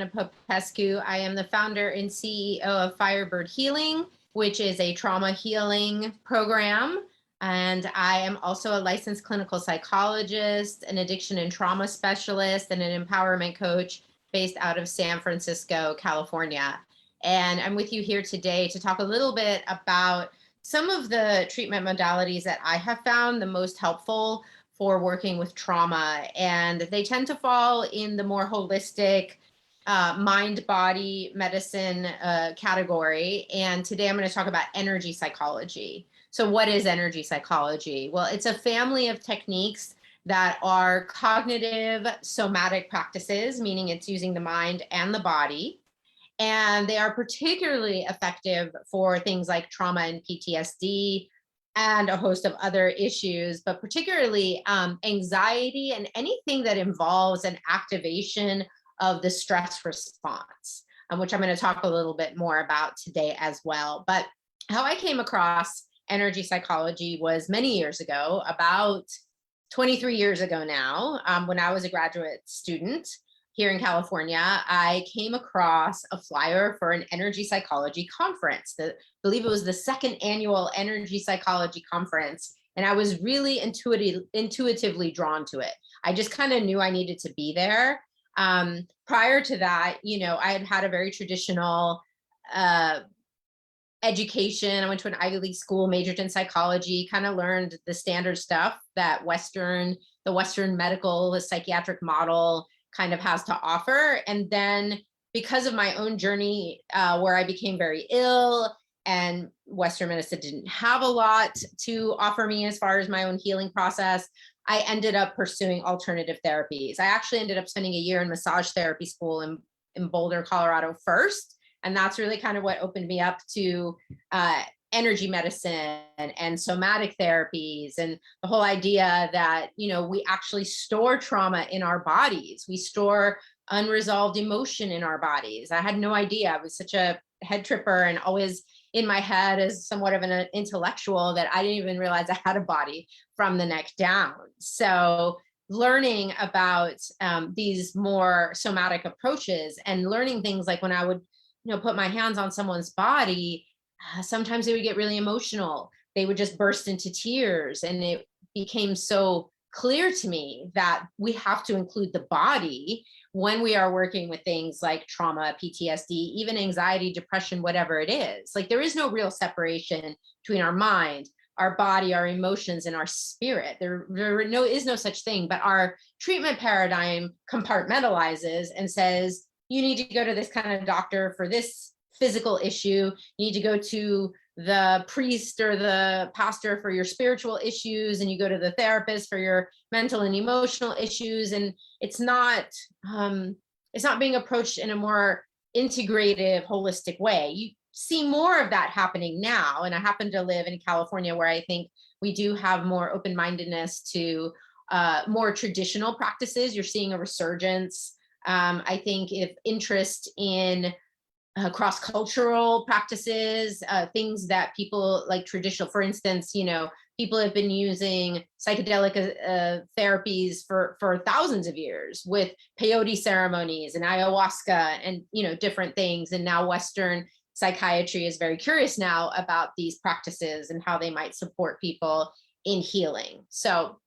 Adriana Popescu. I am the founder and CEO of Firebird Healing, which is a trauma healing program. And I am also a licensed clinical psychologist, an addiction and trauma specialist, and an empowerment coach based out of San Francisco, California. And I'm with you here today to talk a little bit about some of the treatment modalities that I have found the most helpful for working with trauma. And they tend to fall in the more holistic mind-body medicine category. And today I'm going to talk about energy psychology. So what is energy psychology? Well, it's a family of techniques that are cognitive somatic practices, meaning it's using the mind and the body. And they are particularly effective for things like trauma and PTSD and a host of other issues, but particularly anxiety and anything that involves an activation of the stress response, which I'm going to talk a little bit more about today as well. But how I came across energy psychology was many years ago, about 23 years ago now, when I was a graduate student here in California. I came across a flyer for an energy psychology conference. I believe it was the second annual energy psychology conference. And I was really intuitively drawn to it. I just kind of knew I needed to be there. Prior to that, I had had a very traditional education. I went to an Ivy League school, majored in psychology, kind of learned the standard stuff that the Western medical, the psychiatric model kind of has to offer. And then because of my own journey where I became very ill and Western medicine didn't have a lot to offer me as far as my own healing process, I ended up pursuing alternative therapies. I actually ended up spending a year in massage therapy school in Boulder, Colorado first. And that's really kind of what opened me up to energy medicine and somatic therapies, and the whole idea that, we actually store trauma in our bodies. We store unresolved emotion in our bodies. I had no idea. I was such a head tripper and always in my head as somewhat of an intellectual that I didn't even realize I had a body from the neck down. So learning about these more somatic approaches and learning things like when I would put my hands on someone's body, sometimes they would get really emotional. They would just burst into tears. And it became so clear to me that we have to include the body when we are working with things like trauma, PTSD, even anxiety, depression, whatever it is. Like, there is no real separation between our mind, our body, our emotions, and our spirit. There is no such thing, but our treatment paradigm compartmentalizes and says, you need to go to this kind of doctor for this physical issue. You need to go to the priest or the pastor for your spiritual issues, and you go to the therapist for your mental and emotional issues. And it's not being approached in a more integrative, holistic way. You see more of that happening now. And I happen to live in California, where I think we do have more open-mindedness to more traditional practices. You're seeing a resurgence. I think if interest in cross-cultural practices, things that people like traditional, for instance, people have been using psychedelic therapies for thousands of years with peyote ceremonies and ayahuasca and, different things. And now Western psychiatry is very curious now about these practices and how they might support people in healing. So,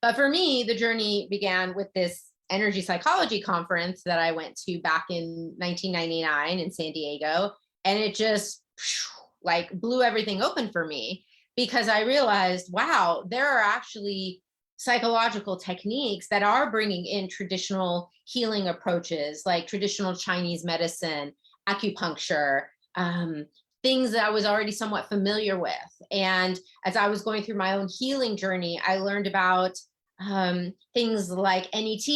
but for me, the journey began with this energy psychology conference that I went to back in 1999 in San Diego. And it just blew everything open for me, because I realized, wow, there are actually psychological techniques that are bringing in traditional healing approaches, like traditional Chinese medicine, acupuncture, things that I was already somewhat familiar with. And as I was going through my own healing journey, I learned about things like NET,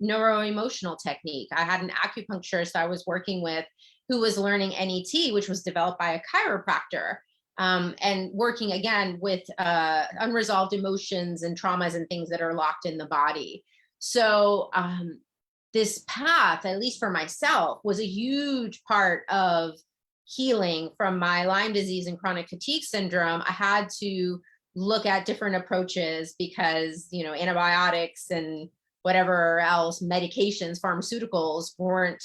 neuro-emotional technique. I had an acupuncturist I was working with who was learning NET, which was developed by a chiropractor, and working again with unresolved emotions and traumas and things that are locked in the body. So this path, at least for myself, was a huge part of healing from my Lyme disease and chronic fatigue syndrome. I had to look at different approaches because, antibiotics and whatever else, medications, pharmaceuticals weren't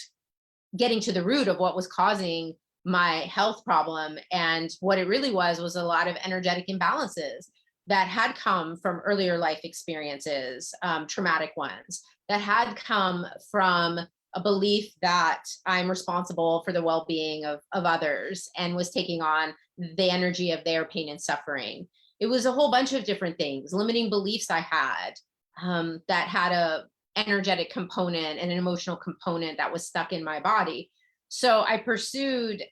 getting to the root of what was causing my health problem. And what it really was a lot of energetic imbalances that had come from earlier life experiences, traumatic ones, that had come from a belief that I'm responsible for the well-being of others and was taking on the energy of their pain and suffering. It was a whole bunch of different things, limiting beliefs I had that had a energetic component and an emotional component that was stuck in my body. So I pursued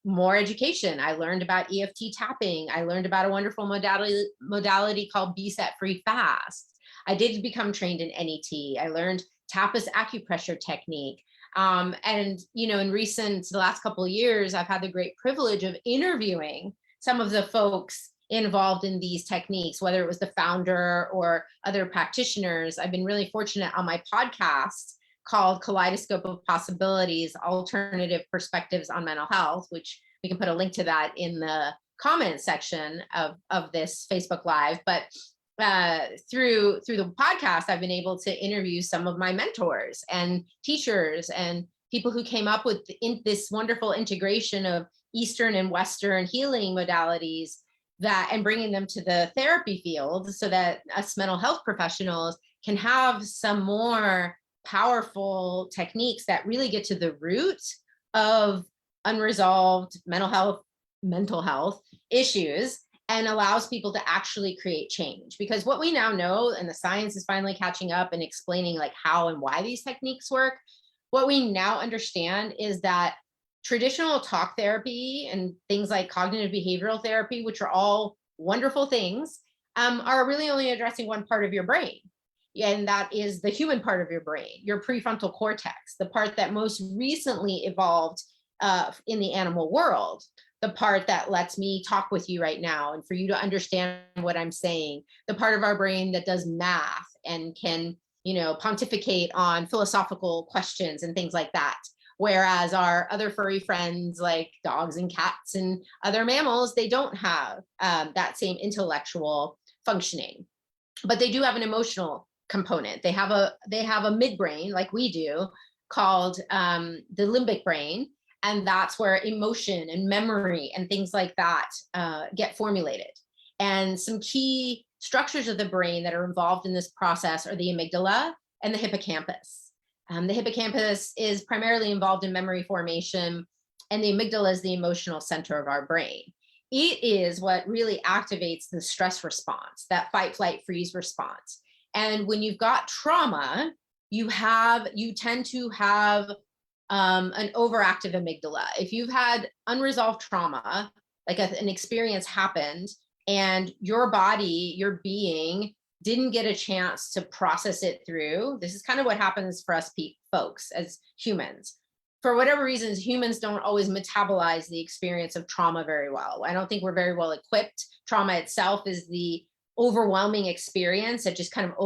more education. I learned about EFT tapping. I learned about a wonderful modality called Be Set Free Fast. I did become trained in NET. I learned Tapas acupressure technique. And, you know, in the last couple of years, I've had the great privilege of interviewing some of the folks involved in these techniques, whether it was the founder or other practitioners. I've been really fortunate on my podcast called Kaleidoscope of Possibilities, Alternative Perspectives on Mental Health, which we can put a link to that in the comment section of this Facebook Live. But through the podcast, I've been able to interview some of my mentors and teachers and people who came up with this wonderful integration of Eastern and Western healing modalities and bringing them to the therapy field so that us mental health professionals can have some more powerful techniques that really get to the root of unresolved mental health issues and allows people to actually create change. Because what we now know, and the science is finally catching up and explaining like how and why these techniques work, what we now understand is that traditional talk therapy and things like cognitive behavioral therapy, which are all wonderful things, are really only addressing one part of your brain. And that is the human part of your brain, your prefrontal cortex, the part that most recently evolved in the animal world, the part that lets me talk with you right now and for you to understand what I'm saying, the part of our brain that does math and can, you know, pontificate on philosophical questions and things like that. Whereas our other furry friends like dogs and cats and other mammals, they don't have that same intellectual functioning, but they do have an emotional component. They have a midbrain like we do called the limbic brain. And that's where emotion and memory and things like that get formulated. And some key structures of the brain that are involved in this process are the amygdala and the hippocampus. The hippocampus is primarily involved in memory formation, and the amygdala is the emotional center of our brain. It is what really activates the stress response, that fight, flight, freeze response. And when you've got trauma, you tend to have an overactive amygdala. If you've had unresolved trauma, like an experience happened and your body, your being didn't get a chance to process it through, this is kind of what happens for us folks as humans. For whatever reasons, humans don't always metabolize the experience of trauma very well. I don't think we're very well equipped. Trauma itself is the overwhelming experience that just kind of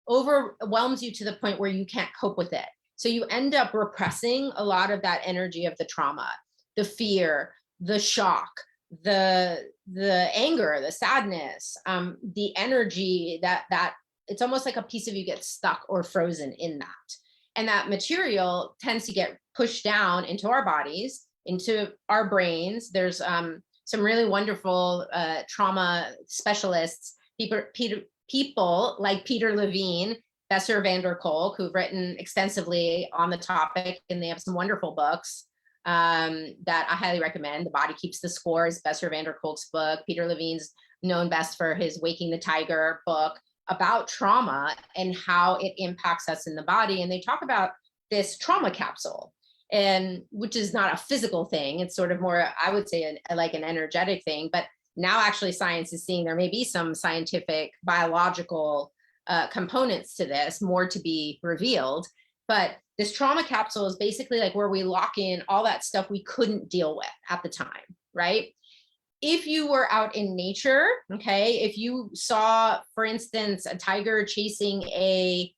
overwhelms you to the point where you can't cope with it. So you end up repressing a lot of that energy of the trauma, the fear, the shock, the anger, the sadness, the energy that it's almost like a piece of you gets stuck or frozen in that. And that material tends to get pushed down into our bodies, into our brains. There's some really wonderful trauma specialists, people like Peter Levine, Besser van der Kolk, who've written extensively on the topic, and they have some wonderful books that I highly recommend. The Body Keeps the Score is Besser van der Kolk's book. Peter Levine's known best for his Waking the Tiger book about trauma and how it impacts us in the body. And they talk about this trauma capsule, and which is not a physical thing. It's sort of more, I would say, like an energetic thing. But now actually science is seeing there may be some scientific, biological components to this, more to be revealed. But this trauma capsule is basically like where we lock in all that stuff we couldn't deal with at the time, right? If you were out in nature, okay, if you saw, for instance, a tiger chasing a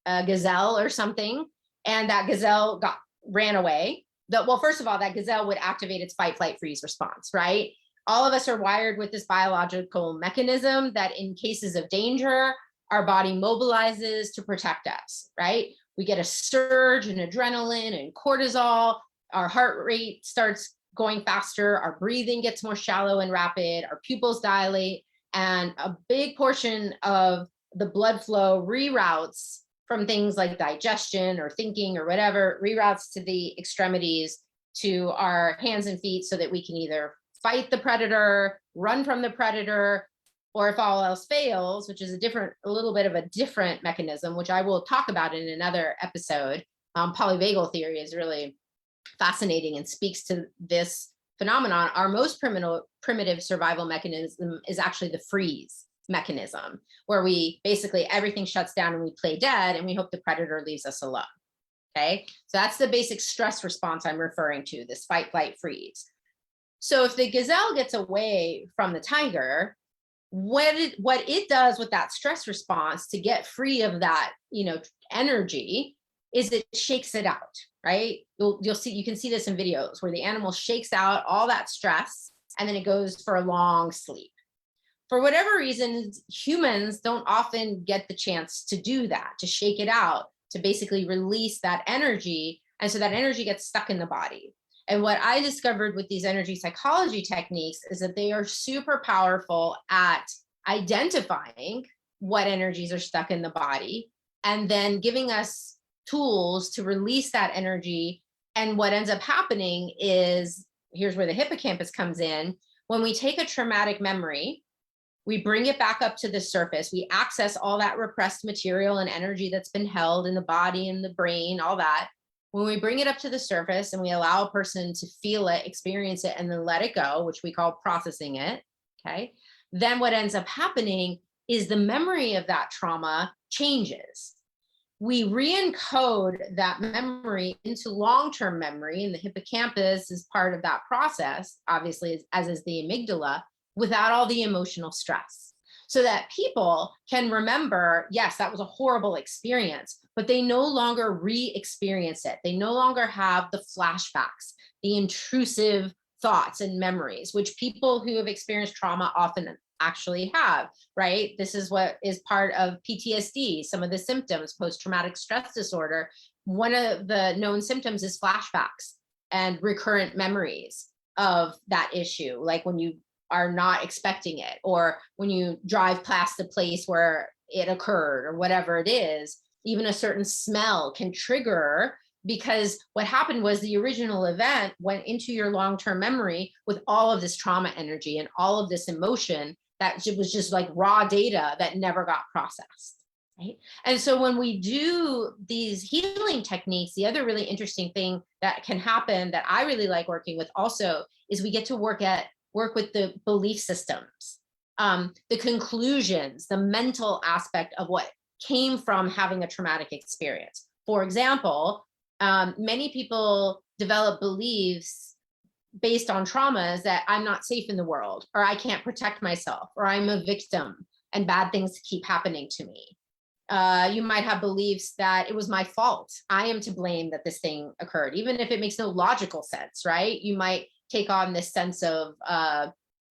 gazelle or something, and that gazelle ran away, well, first of all, that gazelle would activate its fight, flight, freeze response, right? All of us are wired with this biological mechanism that in cases of danger, our body mobilizes to protect us, right? We get a surge in adrenaline and cortisol, our heart rate starts going faster, our breathing gets more shallow and rapid, our pupils dilate, and a big portion of the blood flow reroutes from things like digestion or thinking or whatever, reroutes to the extremities, to our hands and feet, so that we can either fight the predator, run from the predator, or if all else fails, which is a little bit of a different mechanism, which I will talk about in another episode. Polyvagal theory is really fascinating and speaks to this phenomenon. Our most primitive survival mechanism is actually the freeze mechanism, where we basically, everything shuts down and we play dead and we hope the predator leaves us alone. Okay, so that's the basic stress response I'm referring to, this fight, flight, freeze. So if the gazelle gets away from the tiger, what it does with that stress response to get free of that, energy, is it shakes it out, right? You can see this in videos where the animal shakes out all that stress and then it goes for a long sleep. For whatever reason, humans don't often get the chance to do that, to shake it out, to basically release that energy. And so that energy gets stuck in the body. And what I discovered with these energy psychology techniques is that they are super powerful at identifying what energies are stuck in the body and then giving us tools to release that energy. And what ends up happening is, here's where the hippocampus comes in. When we take a traumatic memory, we bring it back up to the surface. We access all that repressed material and energy that's been held in the body and the brain, all that. When we bring it up to the surface and we allow a person to feel it, experience it, and then let it go, which we call processing it, okay, then what ends up happening is the memory of that trauma changes. We re-encode that memory into long-term memory, and the hippocampus is part of that process, obviously, as is the amygdala, without all the emotional stress. So that people can remember, yes, that was a horrible experience, but they no longer re-experience it. They no longer have the flashbacks, the intrusive thoughts and memories, which people who have experienced trauma often actually have, right? This is what is part of PTSD, some of the symptoms, post-traumatic stress disorder. One of the known symptoms is flashbacks and recurrent memories of that issue, like when you are not expecting it, or when you drive past the place where it occurred, or whatever it is. Even a certain smell can trigger, because what happened was the original event went into your long-term memory with all of this trauma energy and all of this emotion that was just like raw data that never got processed. Right? And so when we do these healing techniques, the other really interesting thing that can happen that I really like working with also is we get to work with the belief systems, the conclusions, the mental aspect of what came from having a traumatic experience. For example, many people develop beliefs based on traumas that I'm not safe in the world, or I can't protect myself, or I'm a victim and bad things keep happening to me. You might have beliefs that it was my fault. I am to blame that this thing occurred, even if it makes no logical sense, right? You might take on this sense of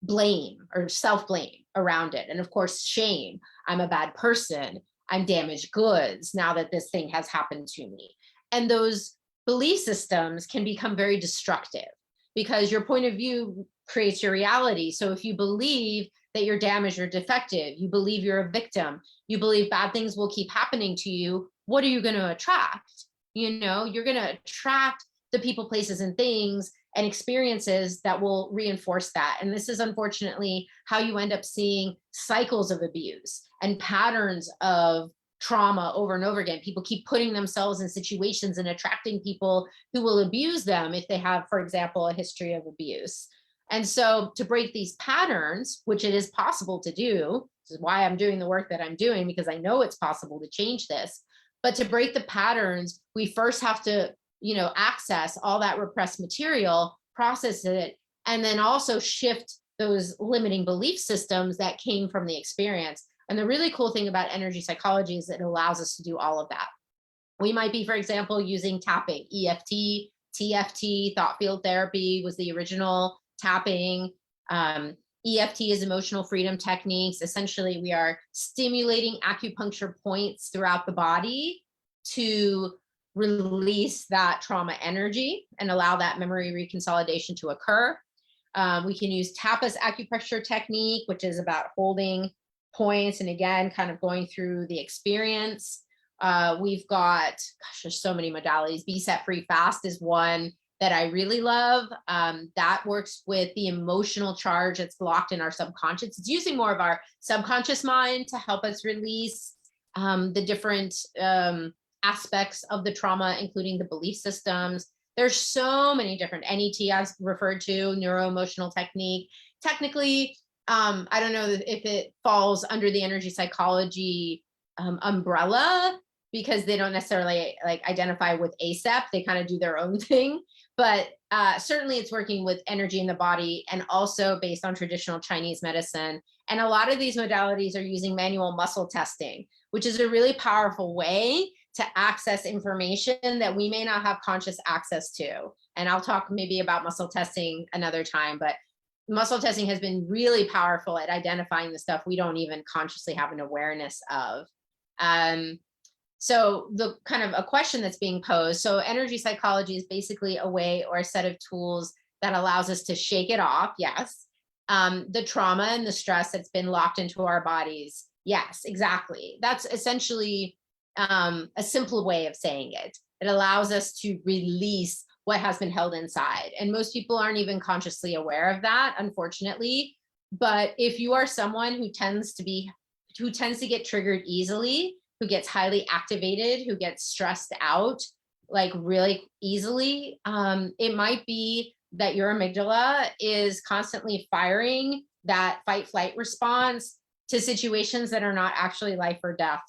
blame or self-blame around it. And of course, shame. I'm a bad person. I'm damaged goods now that this thing has happened to me. And those belief systems can become very destructive because your point of view creates your reality. So if you believe that you're damaged or defective, you believe you're a victim, you believe bad things will keep happening to you, what are you going to attract? You're going to attract the people, places, and things and experiences that will reinforce that. And this is unfortunately how you end up seeing cycles of abuse and patterns of trauma over and over again. People keep putting themselves in situations and attracting people who will abuse them if they have, for example, a history of abuse. And so to break these patterns, which it is possible to do, this is why I'm doing the work that I'm doing, because I know it's possible to change this. But to break the patterns, we first have to access all that repressed material, process it, and then also shift those limiting belief systems that came from the experience. And the really cool thing about energy psychology is that it allows us to do all of that. We might be, for example, using tapping, EFT, TFT, thought field therapy was the original tapping. EFT is emotional freedom techniques. Essentially, we are stimulating acupuncture points throughout the body to release that trauma energy and allow that memory reconsolidation to occur. We can use tapas acupressure technique, which is about holding points and again, kind of going through the experience. We've got, gosh, there's so many modalities. Be Set Free Fast is one that I really love. That works with the emotional charge that's locked in our subconscious. It's using more of our subconscious mind to help us release the different aspects of the trauma, including the belief systems. There's so many different NET I've referred to, neuro-emotional technique. Technically, I don't know if it falls under the energy psychology umbrella, because they don't necessarily like identify with ASAP. They kind of do their own thing, but certainly it's working with energy in the body and also based on traditional Chinese medicine. And a lot of these modalities are using manual muscle testing, which is a really powerful way to access information that we may not have conscious access to. And I'll talk maybe about muscle testing another time, but muscle testing has been really powerful at identifying the stuff we don't even consciously have an awareness of. So the kind of a question that's being posed. So energy psychology is basically a way or a set of tools that allows us to shake it off. Yes. The trauma and the stress that's been locked into our bodies. Yes, exactly. That's essentially a simple way of saying it. It allows us to release what has been held inside. And most people aren't even consciously aware of that, unfortunately. But if you are someone who tends to get triggered easily, who gets highly activated, who gets stressed out, like really easily, it might be that your amygdala is constantly firing that fight flight response to situations that are not actually life or death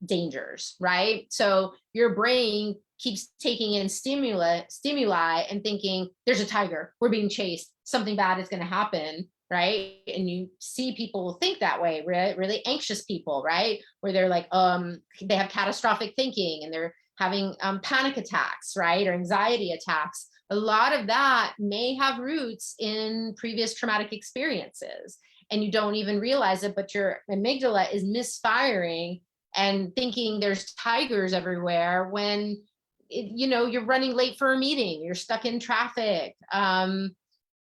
dangers, right? So your brain keeps taking in stimuli and thinking, there's a tiger, we're being chased, something bad is going to happen, right? And you see people think that way, really anxious people, right? Where they're like, they have catastrophic thinking and they're having panic attacks, right? Or anxiety attacks. A lot of that may have roots in previous traumatic experiences and you don't even realize it, but your amygdala is misfiring and thinking there's tigers everywhere when you're running late for a meeting, you're stuck in traffic,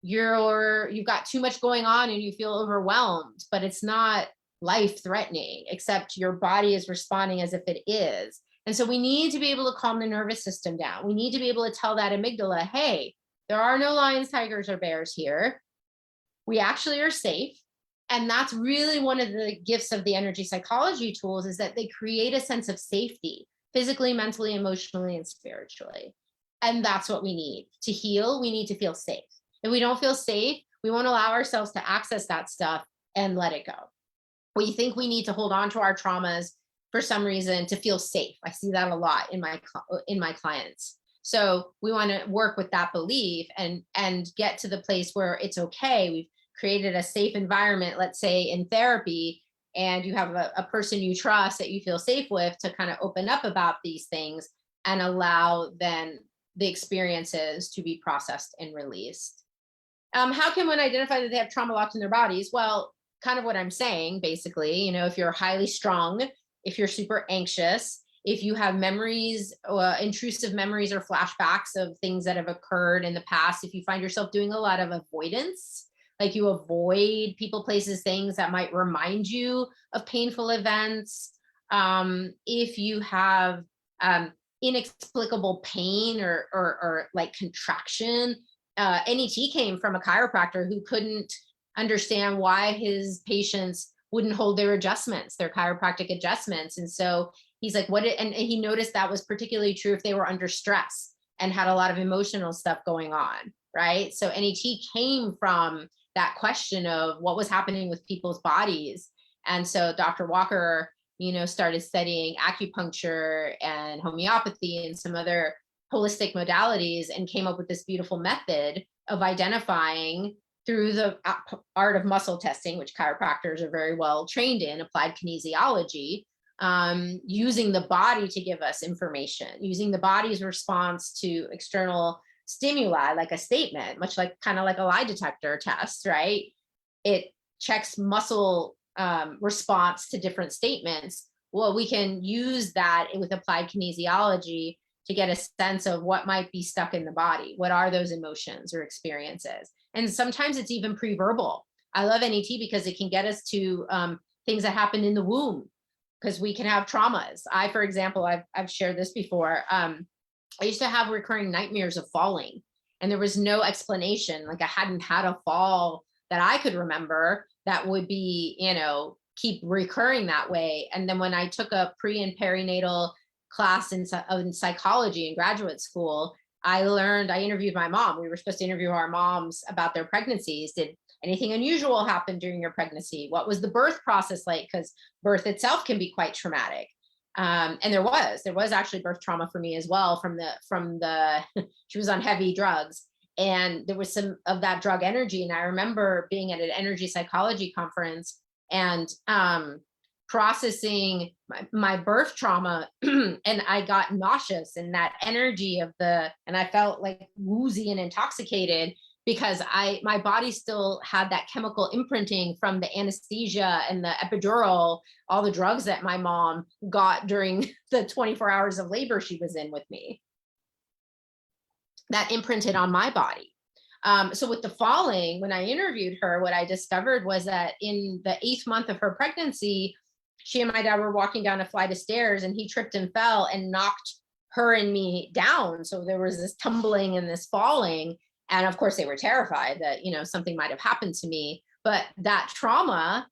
you've got too much going on and you feel overwhelmed, but it's not life threatening, except your body is responding as if it is. And so we need to be able to calm the nervous system down. We need to be able to tell that amygdala, hey, there are no lions, tigers, or bears here. We actually are safe. And that's really one of the gifts of the energy psychology tools, is that they create a sense of safety, physically, mentally, emotionally, and spiritually. And that's what we need to heal. We need to feel safe. If we don't feel safe, we won't allow ourselves to access that stuff and let it go. We think we need to hold on to our traumas for some reason to feel safe. I see that a lot in my clients. So we want to work with that belief and get to the place where it's okay. We've created a safe environment, let's say in therapy, and you have a person you trust that you feel safe with to kind of open up about these things and allow then the experiences to be processed and released. How can one identify that they have trauma locked in their bodies? Well, kind of what I'm saying, basically, if you're highly strung, if you're super anxious, if you have memories, intrusive memories or flashbacks of things that have occurred in the past, if you find yourself doing a lot of avoidance, like you avoid people, places, things that might remind you of painful events. If you have inexplicable pain or like contraction. NET came from a chiropractor who couldn't understand why his patients wouldn't hold their adjustments, their chiropractic adjustments. And so he's like, and he noticed that was particularly true if they were under stress and had a lot of emotional stuff going on, right? So NET came from that question of what was happening with people's bodies. And so Dr. Walker, started studying acupuncture and homeopathy and some other holistic modalities and came up with this beautiful method of identifying through the art of muscle testing, which chiropractors are very well trained in, applied kinesiology, using the body to give us information, using the body's response to external stimuli, like a statement, much like kind of like a lie detector test, right? it checks muscle response to different statements. Well, we can use that with applied kinesiology to get a sense of what might be stuck in the body. What are those emotions or experiences? And sometimes it's even pre-verbal. I love NET because it can get us to things that happen in the womb, because we can have traumas. I, for example, I've shared this before. I used to have recurring nightmares of falling, and there was no explanation. Like, I hadn't had a fall that I could remember that would be, keep recurring that way. And then when I took a pre and perinatal class in psychology in graduate school, I interviewed my mom. We were supposed to interview our moms about their pregnancies. Did anything unusual happen during your pregnancy? What was the birth process like? Because birth itself can be quite traumatic. And there was actually birth trauma for me as well from the she was on heavy drugs, and there was some of that drug energy. And I remember being at an energy psychology conference and processing my birth trauma, and I got nauseous, and that energy and I felt like woozy and intoxicated because my body still had that chemical imprinting from the anesthesia and the epidural, all the drugs that my mom got during the 24 hours of labor she was in with me. That imprinted on my body. So with the falling, when I interviewed her, what I discovered was that in the 8th month of her pregnancy, she and my dad were walking down a flight of stairs, and he tripped and fell and knocked her and me down. So there was this tumbling and this falling. And of course, they were terrified that, something might have happened to me. But that trauma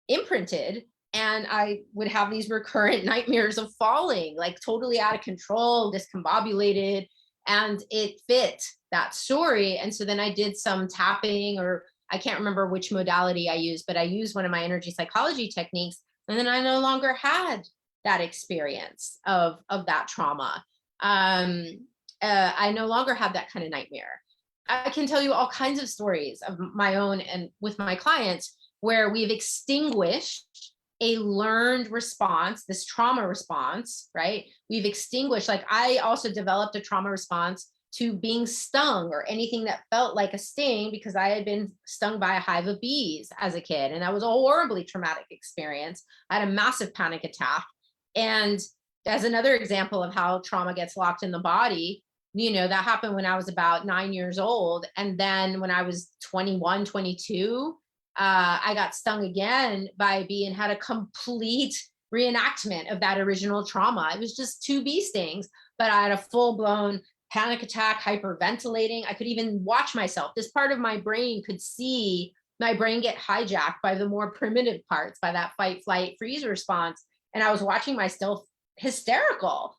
imprinted, and I would have these recurrent nightmares of falling, like totally out of control, discombobulated, and it fit that story. And so then I did some tapping, or I can't remember which modality I used, but I used one of my energy psychology techniques. And then I no longer had that experience of that trauma. I no longer had that kind of nightmare. I can tell you all kinds of stories of my own and with my clients where we've extinguished a learned response, this trauma response, right? We've extinguished, like I also developed a trauma response to being stung or anything that felt like a sting, because I had been stung by a hive of bees as a kid. And that was a horribly traumatic experience. I had a massive panic attack. And as another example of how trauma gets locked in the body, that happened when I was about 9 years old. And then when I was 21, 22, I got stung again by a bee and had a complete reenactment of that original trauma. It was just 2 bee stings, but I had a full-blown panic attack, hyperventilating. I could even watch myself. This part of my brain could see my brain get hijacked by the more primitive parts, by that fight, flight, freeze response. And I was watching myself hysterical,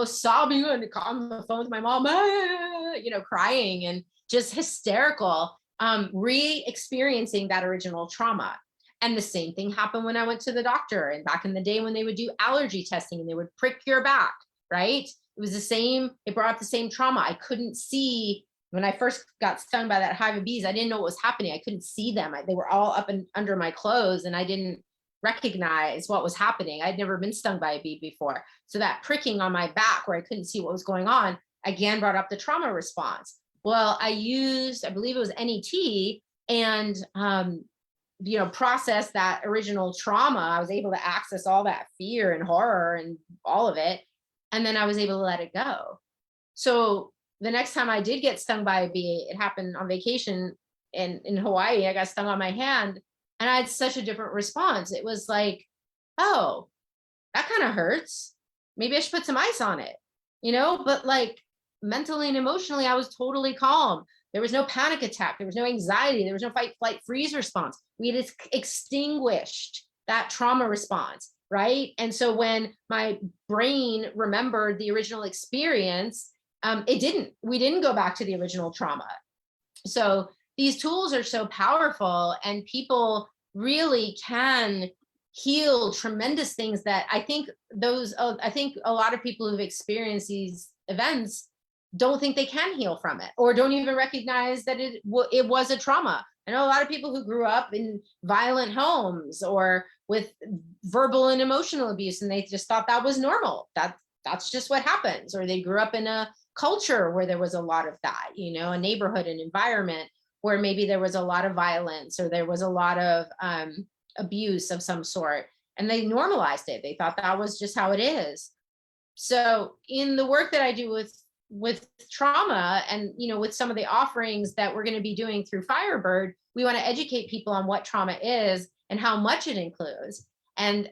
sobbing on the phone with my mom, crying and just hysterical, re-experiencing that original trauma. And the same thing happened when I went to the doctor, and back in the day when they would do allergy testing and they would prick your back, right? It was the same, it brought up the same trauma. I couldn't see, when I first got stung by that hive of bees, I didn't know what was happening. I couldn't see them. They were all up and under my clothes, and I didn't recognize what was happening. I'd never been stung by a bee before. So that pricking on my back where I couldn't see what was going on, again, brought up the trauma response. Well, I believe it was NET, and, process that original trauma. I was able to access all that fear and horror and all of it. And then I was able to let it go. So the next time I did get stung by a bee, it happened on vacation in Hawaii. I got stung on my hand, and I had such a different response. It was like, oh, that kind of hurts. Maybe I should put some ice on it, but like mentally and emotionally, I was totally calm. There was no panic attack. There was no anxiety. There was no fight, flight, freeze response. We had extinguished that trauma response. Right. And so when my brain remembered the original experience, we didn't go back to the original trauma. So these tools are so powerful, and people really can heal tremendous things that I think a lot of people who've experienced these events don't think they can heal from it, or don't even recognize that it was a trauma. I know a lot of people who grew up in violent homes or with verbal and emotional abuse, and they just thought that was normal. That's just what happens. Or they grew up in a culture where there was a lot of that, a neighborhood, an environment where maybe there was a lot of violence or there was a lot of abuse of some sort, and they normalized it. They thought that was just how it is. So in the work that I do with trauma and, with some of the offerings that we're going to be doing through Firebird, we want to educate people on what trauma is and how much it includes. And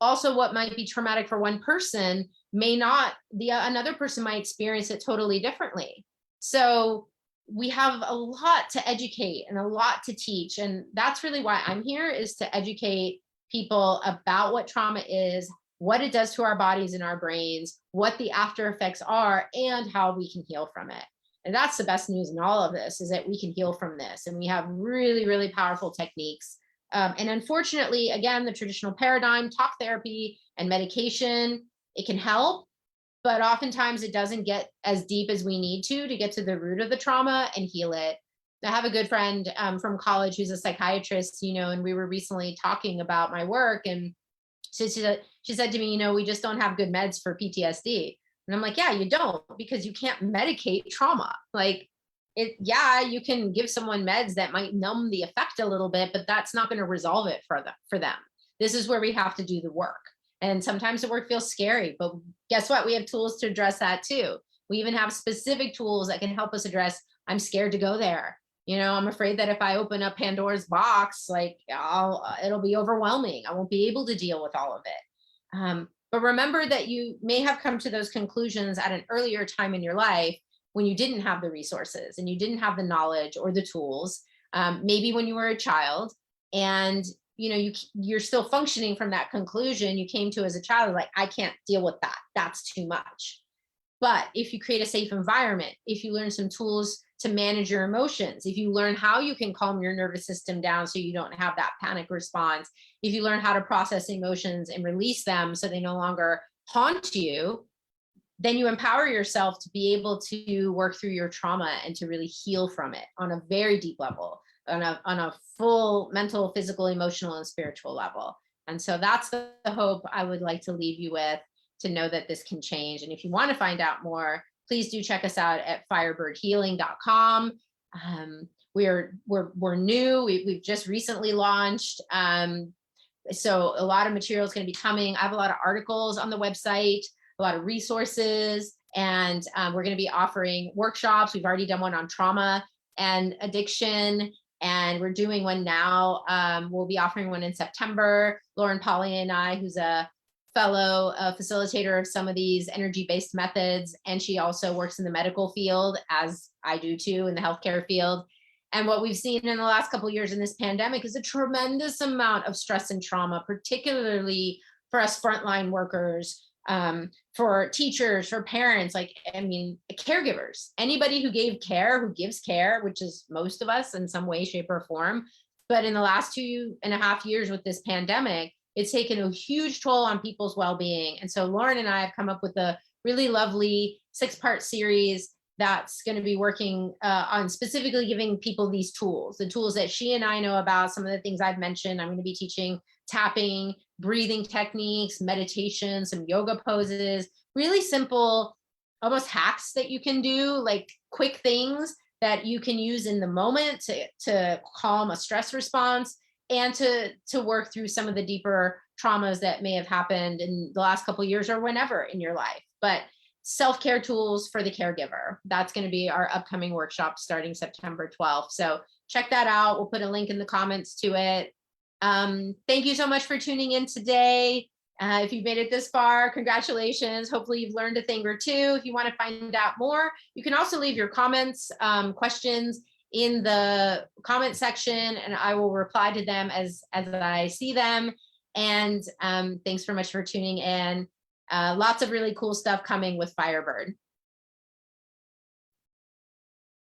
also what might be traumatic for one person may not, another person might experience it totally differently. So we have a lot to educate and a lot to teach. And that's really why I'm here, is to educate people about what trauma is, what it does to our bodies and our brains, what the after effects are, and how we can heal from it. And that's the best news in all of this, is that we can heal from this. And we have really, really powerful techniques. And unfortunately, again, the traditional paradigm, talk therapy and medication, it can help, but oftentimes it doesn't get as deep as we need to get to the root of the trauma and heal it. I have a good friend from college who's a psychiatrist, and we were recently talking about my work, and she said to me, we just don't have good meds for PTSD. And I'm like, yeah, you don't, because you can't medicate trauma. Like, you can give someone meds that might numb the effect a little bit, but that's not going to resolve it for them. This is where we have to do the work. And sometimes the work feels scary, but guess what? We have tools to address that too. We even have specific tools that can help us address, I'm scared to go there. I'm afraid that if I open up Pandora's box, it'll be overwhelming. I won't be able to deal with all of it. But remember that you may have come to those conclusions at an earlier time in your life when you didn't have the resources and you didn't have the knowledge or the tools, maybe when you were a child, and you're still functioning from that conclusion you came to as a child, like, I can't deal with that. That's too much. But if you create a safe environment, if you learn some tools to manage your emotions, if you learn how you can calm your nervous system down so you don't have that panic response, if you learn how to process emotions and release them so they no longer haunt you, then you empower yourself to be able to work through your trauma and to really heal from it on a very deep level, on a full mental, physical, emotional, and spiritual level. And so that's the hope I would like to leave you with, to know that this can change. And if you want to find out more, please do check us out at firebirdhealing.com. We're new. We've just recently launched. So a lot of material is going to be coming. I have a lot of articles on the website, a lot of resources, and we're going to be offering workshops. We've already done one on trauma and addiction, and we're doing one now. We'll be offering one in September. Lauren Polly and I, who's a fellow facilitator of some of these energy-based methods, and she also works in the medical field, as I do too, in the healthcare field. And what we've seen in the last couple of years in this pandemic is a tremendous amount of stress and trauma, particularly for us frontline workers, for teachers, for parents, caregivers, anybody who gives care, which is most of us in some way, shape, or form. But in the last 2.5 years with this pandemic, it's taken a huge toll on people's well-being. And so Lauren and I have come up with a really lovely 6-part series that's going to be working on specifically giving people these tools, the tools that she and I know about, some of the things I've mentioned. I'm going to be teaching tapping, breathing techniques, meditation, some yoga poses, really simple, almost hacks that you can do, like quick things that you can use in the moment to calm a stress response, and to work through some of the deeper traumas that may have happened in the last couple of years or whenever in your life. But self-care tools for the caregiver, that's going to be our upcoming workshop starting September 12th. So check that out. We'll put a link in the comments to it. Thank you so much for tuning in today. If you've made it this far, congratulations. Hopefully you've learned a thing or two. If you want to find out more, you can also leave your comments, questions in the comment section, and I will reply to them as I see them. And thanks so much for tuning in. Lots of really cool stuff coming with Firebird.